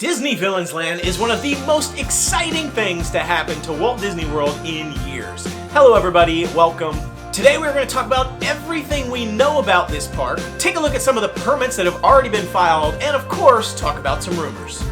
Disney Villains Land is one of the most exciting things to happen to Walt Disney World in years. Hello everybody, welcome. Today we're going to talk about everything we know about this park, take a look at some of the permits that have already been filed, and of course, talk about some rumors.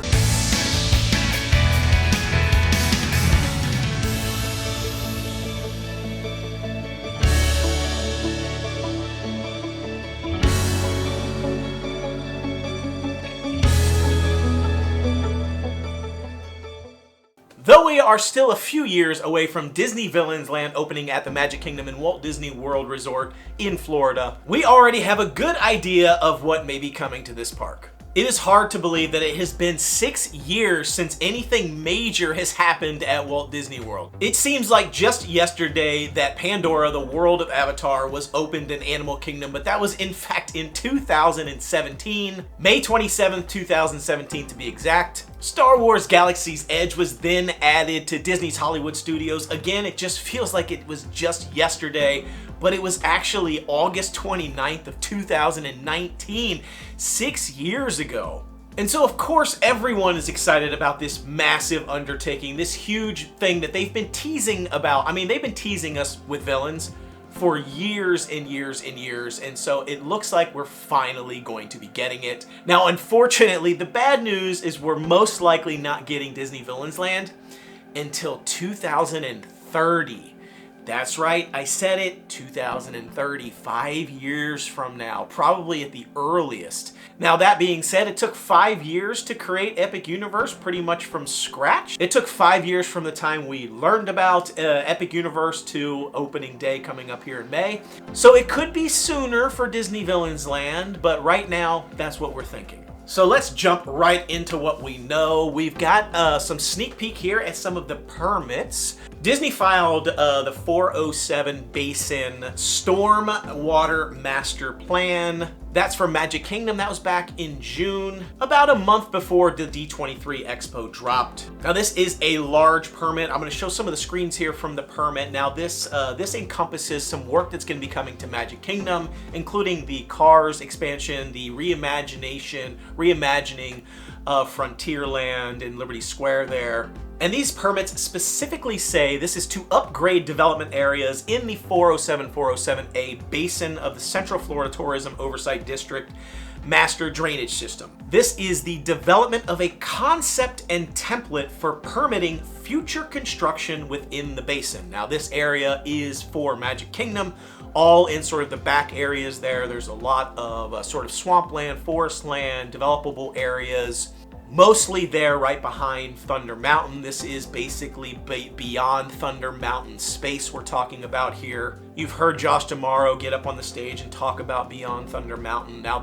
Though we are still a few years away from Disney Villains Land opening at the Magic Kingdom and Walt Disney World Resort in Florida, we already have a good idea of what may be coming to this park. It is hard to believe that it has been 6 years since anything major has happened at Walt Disney World. It seems like just yesterday that Pandora, the world of Avatar, was opened in Animal Kingdom, but that was in fact in 2017, May 27th, 2017 to be exact. Star Wars Galaxy's Edge was then added to Disney's Hollywood Studios. Again, it just feels like it was just yesterday, but it was actually August 29th of 2019, 6 years ago. And so of course everyone is excited about this massive undertaking, this huge thing that they've been teasing about. I mean, they've been teasing us with villains for years and years and years, and so it looks like we're finally going to be getting it. Now, unfortunately, the bad news is we're most likely not getting Disney Villains Land until 2030. That's right, I said it, 2030, 5 years from now, probably at the earliest. Now that being said, it took 5 years to create Epic Universe pretty much from scratch. It took 5 years from the time we learned about Epic Universe to opening day coming up here in May. So it could be sooner for Disney Villains Land, but right now, that's what we're thinking. So let's jump right into what we know. We've got some sneak peek here at some of the permits. Disney filed the 407 Basin Storm Water Master Plan. That's for Magic Kingdom. That was back in June, about a month before the D23 Expo dropped. Now this is a large permit. I'm going to show some of the screens here from the permit. Now this encompasses some work that's going to be coming to Magic Kingdom, including the Cars expansion, the reimagining of Frontierland and Liberty Square there. And these permits specifically say this is to upgrade development areas in the 407-407A basin of the Central Florida Tourism Oversight District Master Drainage System. This is the development of a concept and template for permitting future construction within the basin. Now this area is for Magic Kingdom, all in sort of the back areas there. There's a lot of sort of swampland, forest land, developable areas. Mostly there right behind Thunder Mountain. This is basically beyond Thunder Mountain space we're talking about here. You've heard Josh D'Amaro get up on the stage and talk about Beyond Thunder Mountain. Now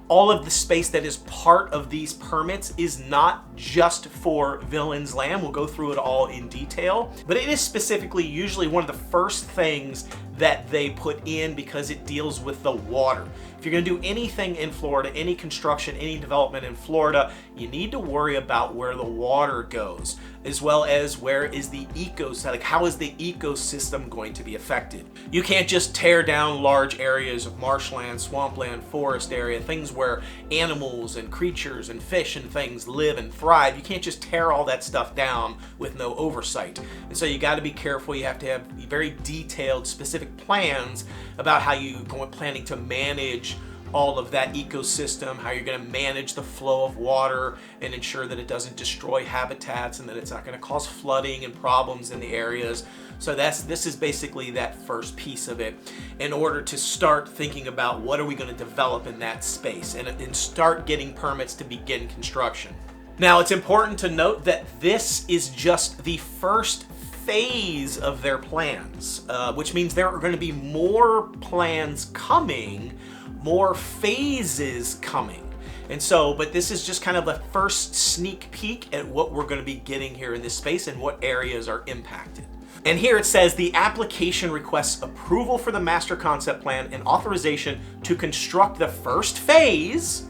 all of the space that is part of these permits is not just for Villains Land. We'll go through it all in detail, but it is specifically usually one of the first things that they put in because it deals with the water. If you're gonna do anything in Florida, any construction, any development in Florida, you need to worry about where the water goes, as well as where is the ecosystem, like how is the ecosystem going to be affected. You can't just tear down large areas of marshland, swampland, forest area, things where animals and creatures and fish and things live and thrive. You can't just tear all that stuff down with no oversight. And so you gotta be careful. You have to have very detailed, specific plans about how you're planning to manage all of that ecosystem, how you're going to manage the flow of water and ensure that it doesn't destroy habitats and that it's not going to cause flooding and problems in the areas. So this is basically that first piece of it in order to start thinking about what are we going to develop in that space and start getting permits to begin construction. Now it's important to note that this is just the first phase of their plans, which means there are going to be more plans coming, more phases coming. And so, but this is just kind of the first sneak peek at what we're going to be getting here in this space and what areas are impacted. And here it says the application requests approval for the master concept plan and authorization to construct the first phase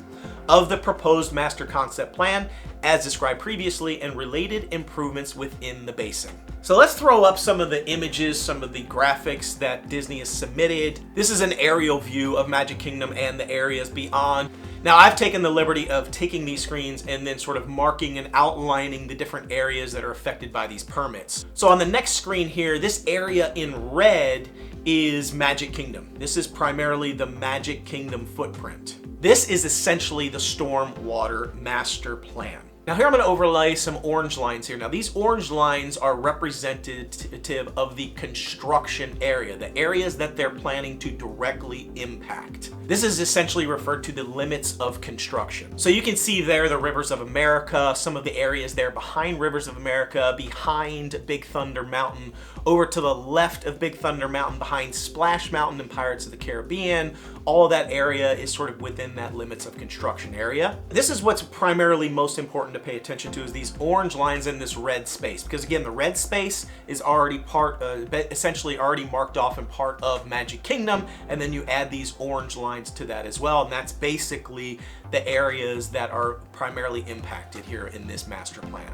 of the proposed master concept plan as described previously and related improvements within the basin. So let's throw up some of the images, some of the graphics that Disney has submitted. This is an aerial view of Magic Kingdom and the areas beyond. Now, I've taken the liberty of taking these screens and then sort of marking and outlining the different areas that are affected by these permits. So on the next screen here, this area in red is Magic Kingdom. This is primarily the Magic Kingdom footprint. This is essentially the Stormwater Master Plan. Now here I'm going to overlay some orange lines here. Now these orange lines are representative of the construction area, the areas that they're planning to directly impact. This is essentially referred to the limits of construction. So you can see there the Rivers of America, some of the areas there behind Rivers of America, behind Big Thunder Mountain, over to the left of Big Thunder Mountain, behind Splash Mountain and Pirates of the Caribbean. All of that area is sort of within that limits of construction area. This is what's primarily most important to pay attention to, is these orange lines in this red space, because again, the red space is already essentially already marked off and part of Magic Kingdom, and then you add these orange lines to that as well, and that's basically the areas that are primarily impacted here in this master plan.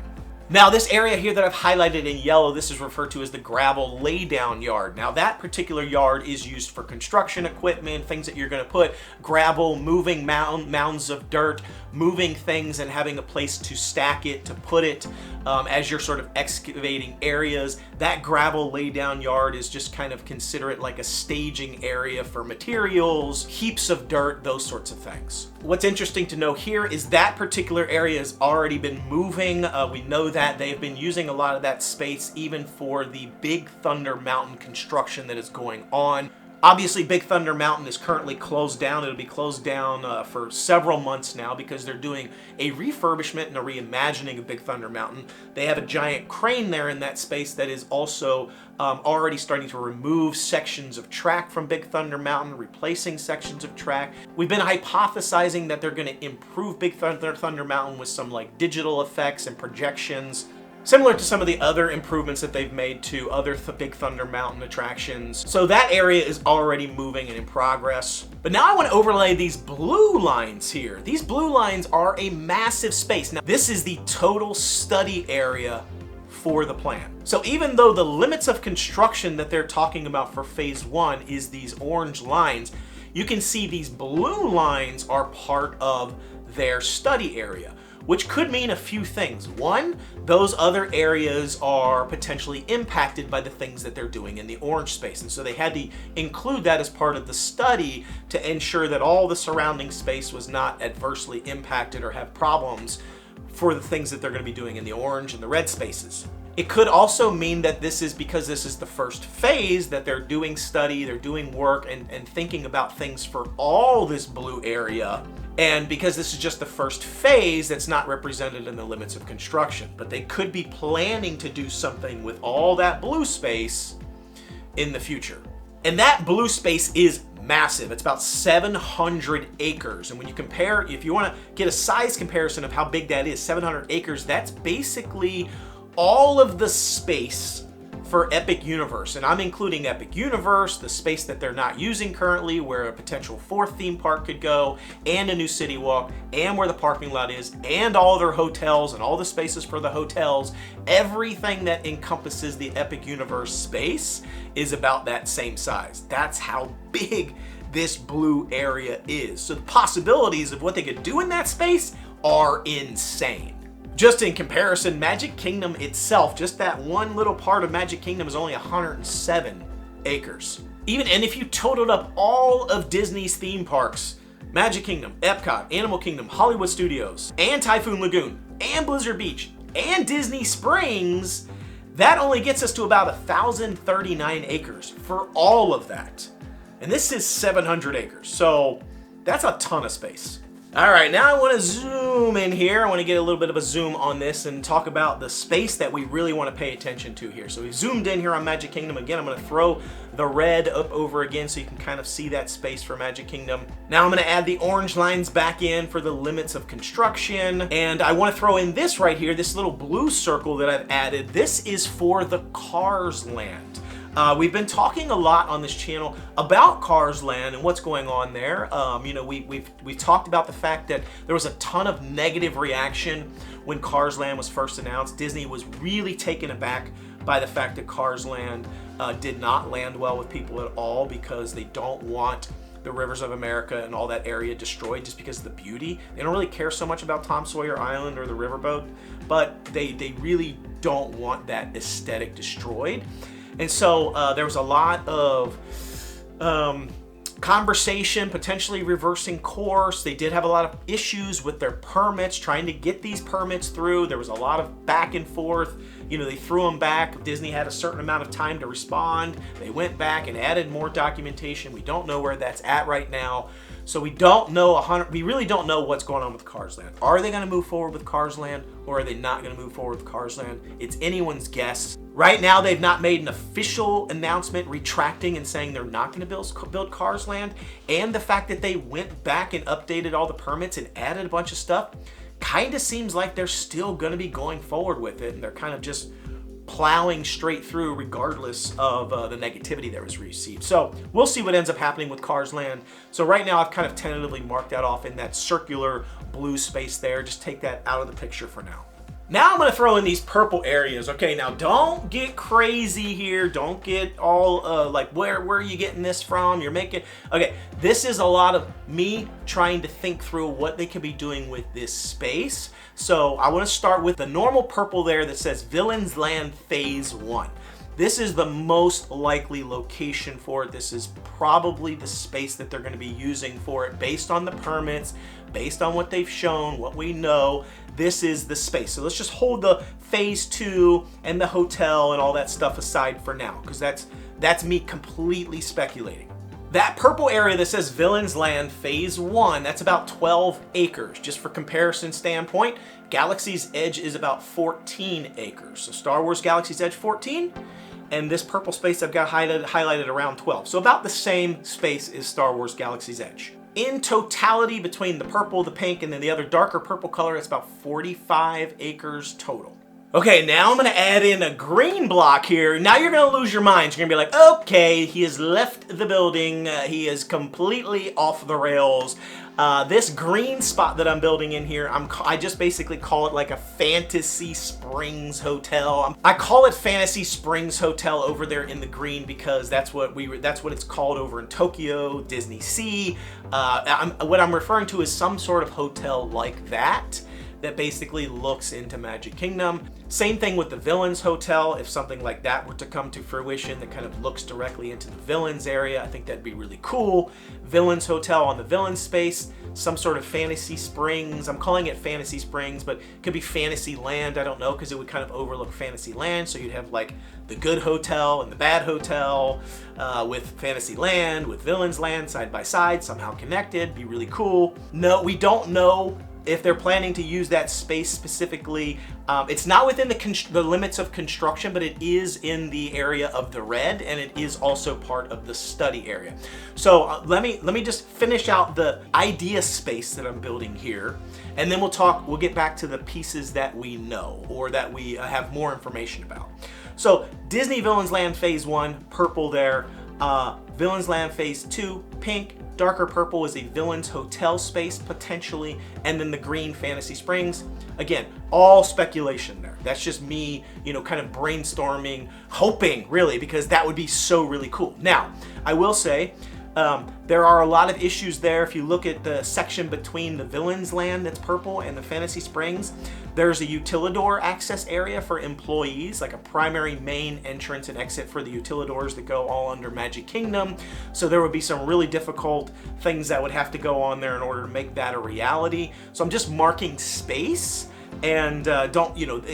Now this area here that I've highlighted in yellow, this is referred to as the gravel laydown yard. Now that particular yard is used for construction equipment, things that you're going to put gravel, moving mounds of dirt, moving things and having a place to stack it, to put it as you're sort of excavating areas. That gravel laydown yard is just kind of, consider it like a staging area for materials, heaps of dirt, those sorts of things. What's interesting to know here is that particular area has already been moving. We know that they've been using a lot of that space even for the Big Thunder Mountain construction that is going on. Obviously, Big Thunder Mountain is currently closed down. It'll be closed down for several months now because they're doing a refurbishment and a reimagining of Big Thunder Mountain. They have a giant crane there in that space that is also already starting to remove sections of track from Big Thunder Mountain, replacing sections of track. We've been hypothesizing that they're going to improve Big Thunder Mountain with some like digital effects and projections, similar to some of the other improvements that they've made to other Big Thunder Mountain attractions. So that area is already moving and in progress. But now I want to overlay these blue lines here. These blue lines are a massive space. Now this is the total study area for the plan. So even though the limits of construction that they're talking about for phase 1 is these orange lines, you can see these blue lines are part of their study area, which could mean a few things. One, those other areas are potentially impacted by the things that they're doing in the orange space. And so they had to include that as part of the study to ensure that all the surrounding space was not adversely impacted or have problems for the things that they're going to be doing in the orange and the red spaces. It could also mean that this is because this is the first phase, that they're doing study, they're doing work and thinking about things for all this blue area. And because this is just the first phase, that's not represented in the limits of construction. But they could be planning to do something with all that blue space in the future. And that blue space is massive. It's about 700 acres. And when you compare, if you want to get a size comparison of how big that is, 700 acres, that's basically all of the space for Epic Universe. And I'm including Epic Universe, the space that they're not using currently, where a potential 4th theme park could go, and a new City Walk, and where the parking lot is, and all their hotels, and all the spaces for the hotels. Everything that encompasses the Epic Universe space is about that same size. That's how big this blue area is. So the possibilities of what they could do in that space are insane. Just in comparison, Magic Kingdom itself, just that one little part of Magic Kingdom, is only 107 acres. And if you totaled up all of Disney's theme parks, Magic Kingdom, Epcot, Animal Kingdom, Hollywood Studios, and Typhoon Lagoon, and Blizzard Beach, and Disney Springs, that only gets us to about 1,039 acres for all of that. And this is 700 acres, so that's a ton of space. All right, now I want to zoom in here. I want to get a little bit of a zoom on this and talk about the space that we really want to pay attention to here. So we've zoomed in here on Magic Kingdom. Again, I'm going to throw the red up over again so you can kind of see that space for Magic Kingdom. Now I'm going to add the orange lines back in for the limits of construction. And I want to throw in this right here, this little blue circle that I've added. This is for the Cars Land. We've been talking a lot on this channel about Cars Land and what's going on there. We've talked about the fact that there was a ton of negative reaction when Cars Land was first announced. Disney was really taken aback by the fact that Cars Land did not land well with people at all, because they don't want the rivers of America and all that area destroyed just because of the beauty. They don't really care so much about Tom Sawyer Island or the riverboat, but they really don't want that aesthetic destroyed. And so there was a lot of conversation, potentially reversing course. They did have a lot of issues with their permits, trying to get these permits through. There was a lot of back and forth. You know, they threw them back. Disney had a certain amount of time to respond. They went back and added more documentation. We don't know where that's at right now. So we don't know we really don't know what's going on with Cars Land. Are they going to move forward with Cars Land, or are they not going to move forward with Cars Land? It's anyone's guess. Right now, they've not made an official announcement retracting and saying they're not going to build Cars Land. And the fact that they went back and updated all the permits and added a bunch of stuff kind of seems like they're still going to be going forward with it, and they're kind of just plowing straight through regardless of the negativity that was received. So we'll see what ends up happening with Cars Land. So right now I've kind of tentatively marked that off in that circular blue space there. Just take that out of the picture for now. Now I'm going to throw in these purple areas. Okay, now don't get crazy here. Don't get all like, where are you getting this from? You're making... Okay, this is a lot of me trying to think through what they could be doing with this space. So I want to start with the normal purple there that says Villains Land Phase 1. This is the most likely location for it. This is probably the space that they're going to be using for it based on the permits, based on what they've shown, what we know. This is the space. So let's just hold the Phase 2 and the hotel and all that stuff aside for now, because that's me completely speculating. That purple area that says Villains Land Phase 1, that's about 12 acres. Just for comparison standpoint, Galaxy's Edge is about 14 acres. So Star Wars Galaxy's Edge 14, and this purple space I've got highlighted around 12. So about the same space as Star Wars Galaxy's Edge. In totality, between the purple, the pink, and then the other darker purple color, it's about 45 acres total. Okay, now I'm going to add in a green block here. Now you're going to lose your minds. You're going to be like, okay, he has left the building. He is completely off the rails. This green spot that I'm building in here, I just basically call it like a Fantasy Springs Hotel. I call it Fantasy Springs Hotel over there in the green because that's what it's called over in Tokyo, Disney Sea. What I'm referring to is some sort of hotel like that basically looks into Magic Kingdom. Same thing with the Villains Hotel. If something like that were to come to fruition that kind of looks directly into the Villains area, I think that'd be really cool. Villains Hotel on the Villains space, some sort of Fantasy Springs. I'm calling it Fantasy Springs, but it could be Fantasy Land. I don't know, because it would kind of overlook Fantasy Land. So you'd have like the good hotel and the bad hotel with Fantasy Land, with Villains Land side by side, somehow connected. Be really cool. No, we don't know if they're planning to use that space specifically. It's not within the limits of construction, but it is in the area of the red, and it is also part of the study area. So let me just finish out the idea space that I'm building here, and then we'll get back to the pieces that we know or that we have more information about. So Disney Villains Land Phase 1, purple there. Villains Land Phase 2, pink. Darker purple is a Villains Hotel space, potentially, and then the green Fantasy Springs. Again, all speculation there. That's just me, kind of brainstorming, hoping, really, because that would be so really cool. Now, I will say, there are a lot of issues there. If you look at the section between the Villains Land that's purple and the Fantasy Springs, there's a utilidor access area for employees, like a primary main entrance and exit for the utilidors that go all under Magic Kingdom. So there would be some really difficult things that would have to go on there in order to make that a reality. So I'm just marking space, and it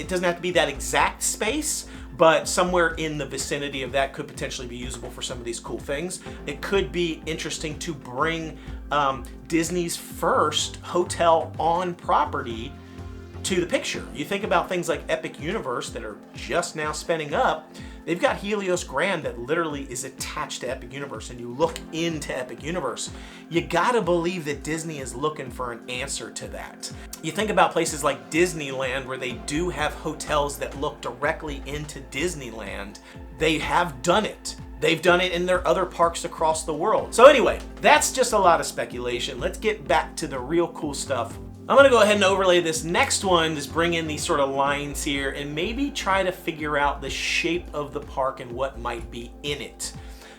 doesn't have to be that exact space, but somewhere in the vicinity of that could potentially be usable for some of these cool things. It could be interesting to bring Disney's first hotel on property to the picture. You think about things like Epic Universe that are just now spinning up. They've got Helios Grand that literally is attached to Epic Universe, and you look into Epic Universe. You gotta believe that Disney is looking for an answer to that. You think about places like Disneyland, where they do have hotels that look directly into Disneyland. They have done it. They've done it in their other parks across the world. So anyway, that's just a lot of speculation. Let's get back to the real cool stuff. I'm gonna go ahead and overlay this next one, just bring in these sort of lines here and maybe try to figure out the shape of the park and what might be in it.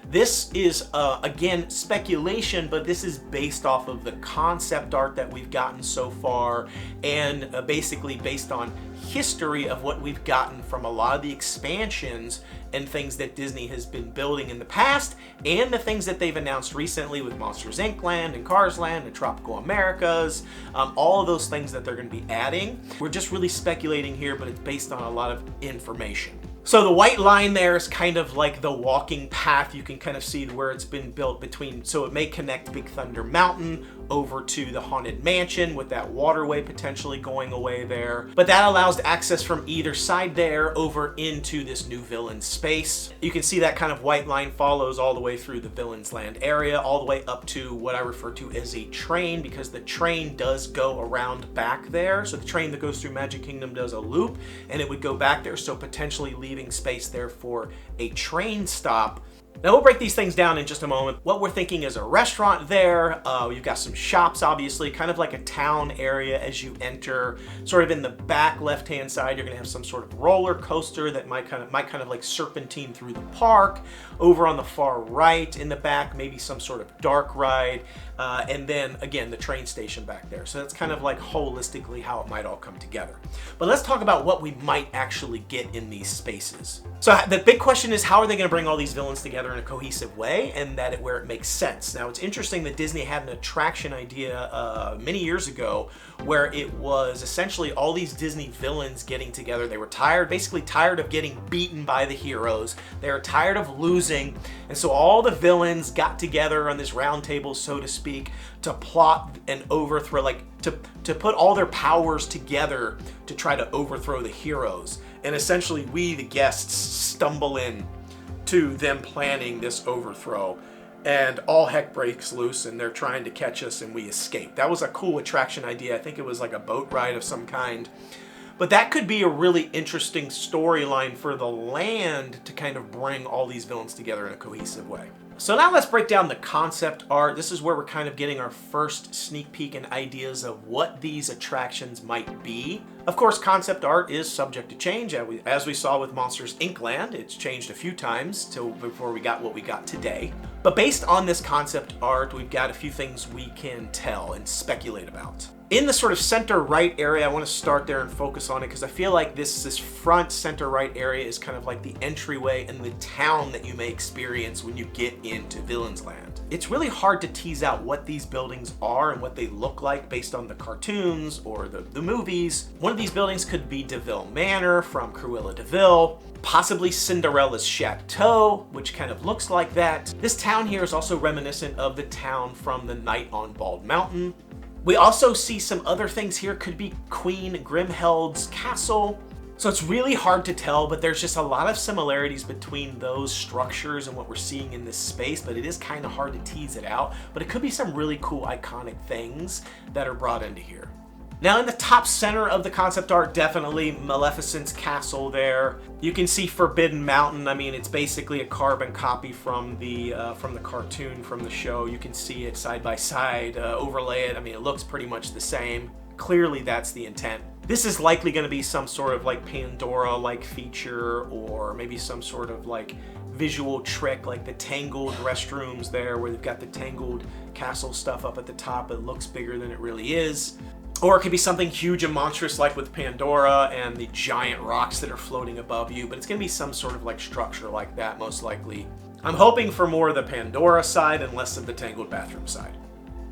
This is, again, speculation, but this is based off of the concept art that we've gotten so far, and basically based on history of what we've gotten from a lot of the expansions and things that Disney has been building in the past, and the things that they've announced recently with Monsters Inc. Land and Cars Land and Tropical Americas, all of those things that they're going to be adding. We're just really speculating here, but it's based on a lot of information. So the white line there is kind of like the walking path. You can kind of see where it's been built between, so it may connect Big Thunder Mountain over to the Haunted Mansion with that waterway potentially going away there. But that allows access from either side there over into this new villain space. You can see that kind of white line follows all the way through the Villains Land area, all the way up to what I refer to as a train, because the train does go around back there. So the train that goes through Magic Kingdom does a loop, and it would go back there, so potentially leaving space there for a train stop. Now we'll break these things down in just a moment. What we're thinking is a restaurant there. You've got some shops, obviously, kind of like a town area as you enter. Sort of in the back left-hand side, you're gonna have some sort of roller coaster that might kind of like serpentine through the park. Over on the far right in the back, maybe some sort of dark ride. And then again, the train station back there. So that's kind of like holistically how it might all come together. But let's talk about what we might actually get in these spaces. So the big question is, how are they going to bring all these villains together in a cohesive way, and where it makes sense? Now, it's interesting that Disney had an attraction idea many years ago where it was essentially all these Disney villains getting together. They were basically tired of getting beaten by the heroes. They were tired of losing. And so all the villains got together on this round table, so to speak, to plot and overthrow, like to put all their powers together to try to overthrow the heroes. And essentially we, the guests, stumble in to them planning this overthrow, and all heck breaks loose and they're trying to catch us and we escape. That was a cool attraction idea. I think it was like a boat ride of some kind. But that could be a really interesting storyline for the land to kind of bring all these villains together in a cohesive way. So now let's break down the concept art. This is where we're kind of getting our first sneak peek and ideas of what these attractions might be. Of course, concept art is subject to change. As we saw with Monsters Inc. Land, it's changed a few times before we got what we got today. But based on this concept art, we've got a few things we can tell and speculate about. In the sort of center right area, I want to start there and focus on it because I feel like this front center right area is kind of like the entryway and the town that you may experience when you get into Villains Land. It's really hard to tease out what these buildings are and what they look like based on the cartoons or the movies. One of these buildings could be DeVille Manor from Cruella de Vil, possibly Cinderella's Chateau, which kind of looks like that. This town here is also reminiscent of the town from The Night on Bald Mountain. We also see some other things here. Could be Queen Grimheld's castle. So it's really hard to tell, but there's just a lot of similarities between those structures and what we're seeing in this space, but it is kind of hard to tease it out. But it could be some really cool iconic things that are brought into here. Now in the top center of the concept art, definitely Maleficent's castle there. You can see Forbidden Mountain. I mean, it's basically a carbon copy from the cartoon, from the show. You can see it side by side, overlay it. I mean, it looks pretty much the same. Clearly that's the intent. This is likely going to be some sort of like Pandora-like feature, or maybe some sort of like visual trick, like the tangled restrooms there where they've got the tangled castle stuff up at the top. It looks bigger than it really is. Or it could be something huge and monstrous like with Pandora and the giant rocks that are floating above you, but it's going to be some sort of like structure like that, most likely. I'm hoping for more of the Pandora side and less of the tangled bathroom side.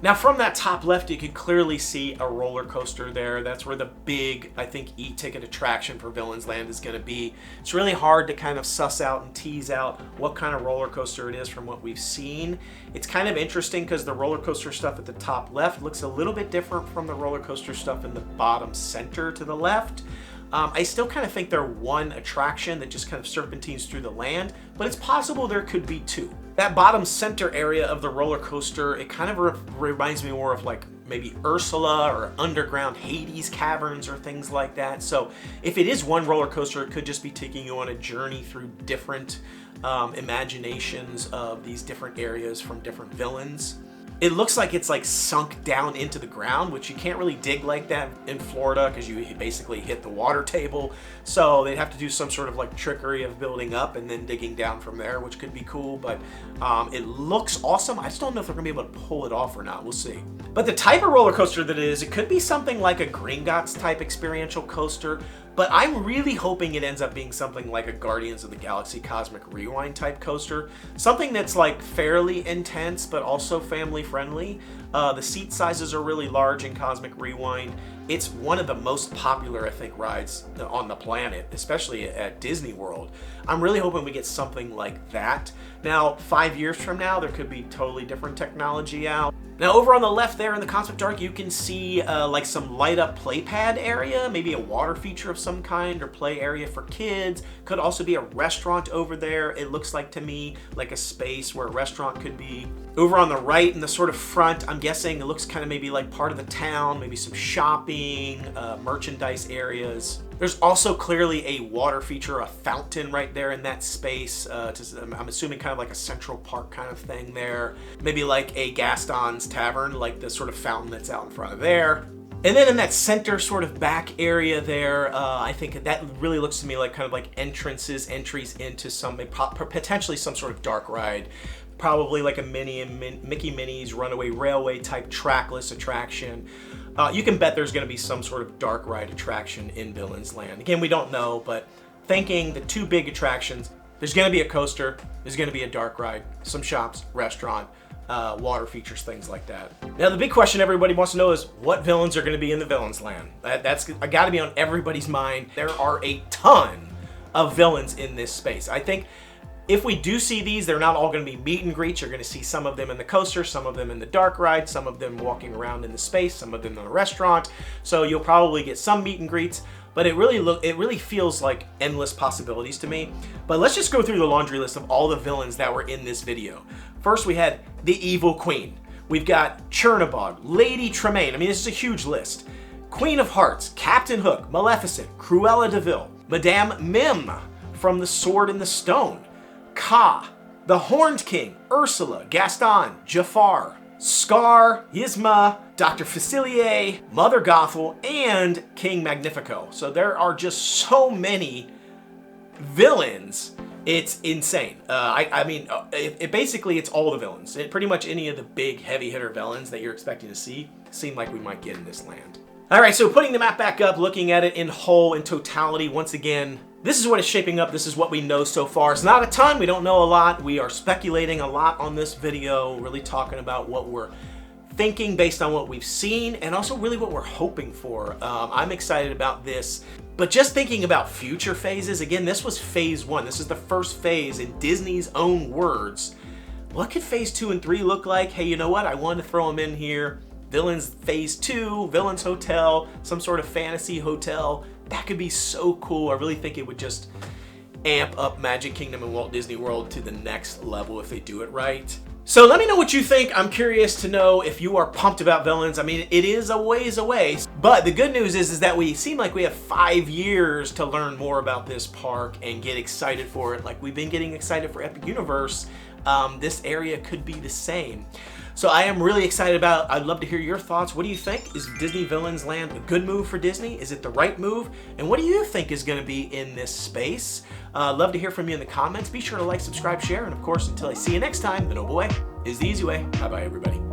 Now from that top left, you can clearly see a roller coaster there. That's where the big, I think, e-ticket attraction for Villains Land is going to be. It's really hard to kind of suss out and tease out what kind of roller coaster it is from what we've seen. It's kind of interesting because the roller coaster stuff at the top left looks a little bit different from the roller coaster stuff in the bottom center to the left. I still kind of think they're one attraction that just kind of serpentines through the land, but it's possible there could be two. That bottom center area of the roller coaster, it kind of reminds me more of like maybe Ursula or underground Hades caverns or things like that. So if it is one roller coaster, it could just be taking you on a journey through different imaginations of these different areas from different villains. It looks like it's like sunk down into the ground, which you can't really dig like that in Florida because you basically hit the water table. So they'd have to do some sort of like trickery of building up and then digging down from there, which could be cool. But it looks awesome. I just don't know if they're gonna be able to pull it off or not. We'll see. But the type of roller coaster that it is, it could be something like a Gringotts type experiential coaster. But I'm really hoping it ends up being something like a Guardians of the Galaxy Cosmic Rewind type coaster. Something that's like fairly intense, but also family friendly. The seat sizes are really large in Cosmic Rewind. It's one of the most popular, I think, rides on the planet, especially at Disney World. I'm really hoping we get something like that. Now, 5 years from now, there could be totally different technology out. Now, over on the left there in the Cosmic Dark, you can see like some light up play pad area, maybe a water feature of some kind or play area for kids. Could also be a restaurant over there. It looks like to me like a space where a restaurant could be. Over on the right in the sort of front, I'm guessing it looks kind of maybe like part of the town, maybe some shopping, merchandise areas. There's also clearly a water feature, a fountain right there in that space. I'm assuming kind of like a Central Park kind of thing there. Maybe like a Gaston's Tavern, like the sort of fountain that's out in front of there. And then in that center sort of back area there, I think that really looks to me like kind of like entries into some, potentially some sort of dark ride. Probably like a Mickey Minnie's Runaway Railway type trackless attraction. You can bet there's going to be some sort of dark ride attraction in Villains Land. Again, we don't know, but thinking the two big attractions, there's going to be a coaster, there's going to be a dark ride, some shops, restaurant, water features, things like that. Now, the big question everybody wants to know is what villains are going to be in the Villains Land? That's got to be on everybody's mind. There are a ton of villains in this space. I think if we do see these, they're not all going to be meet and greets. You're going to see some of them in the coaster, some of them in the dark ride, some of them walking around in the space, some of them in a restaurant. So you'll probably get some meet and greets, but it really feels like endless possibilities to me. But let's just go through the laundry list of all the villains that were in this video. First, we had the Evil Queen. We've got Chernabog, Lady Tremaine. I mean, this is a huge list. Queen of Hearts, Captain Hook, Maleficent, Cruella de Vil, Madame Mim from The Sword in the Stone, Ka, the Horned King, Ursula, Gaston, Jafar, Scar, Yzma, Dr. Facilier, Mother Gothel, and King Magnifico. So there are just so many villains. It's insane. I mean, basically it's all the villains. Pretty much any of the big heavy hitter villains that you're expecting to see seem like we might get in this land. All right, so putting the map back up, looking at it in whole, in totality, once again, this is what is shaping up. This is what we know so far. It's not a ton. We don't know a lot. We are speculating a lot on this video, really talking about what we're thinking based on what we've seen and also really what we're hoping for. I'm excited about this. But just thinking about future phases, again, this was phase 1. This is the first phase in Disney's own words. What could phase 2 and 3 look like? Hey, you know what? I wanted to throw them in here. Villains phase 2, Villains Hotel, some sort of fantasy hotel. That could be so cool. I really think it would just amp up Magic Kingdom and Walt Disney World to the next level if they do it right. So let me know what you think. I'm curious to know if you are pumped about Villains. I mean, it is a ways away, but the good news is that we seem like we have 5 years to learn more about this park and get excited for it. Like we've been getting excited for Epic Universe. This area could be the same. So I am really excited about it. I'd love to hear your thoughts. What do you think? Is Disney Villains Land a good move for Disney? Is it the right move? And what do you think is going to be in this space? Love to hear from you in the comments. Be sure to like, subscribe, share, and of course, until I see you next time, the noble way is the easy way. Bye-bye, everybody.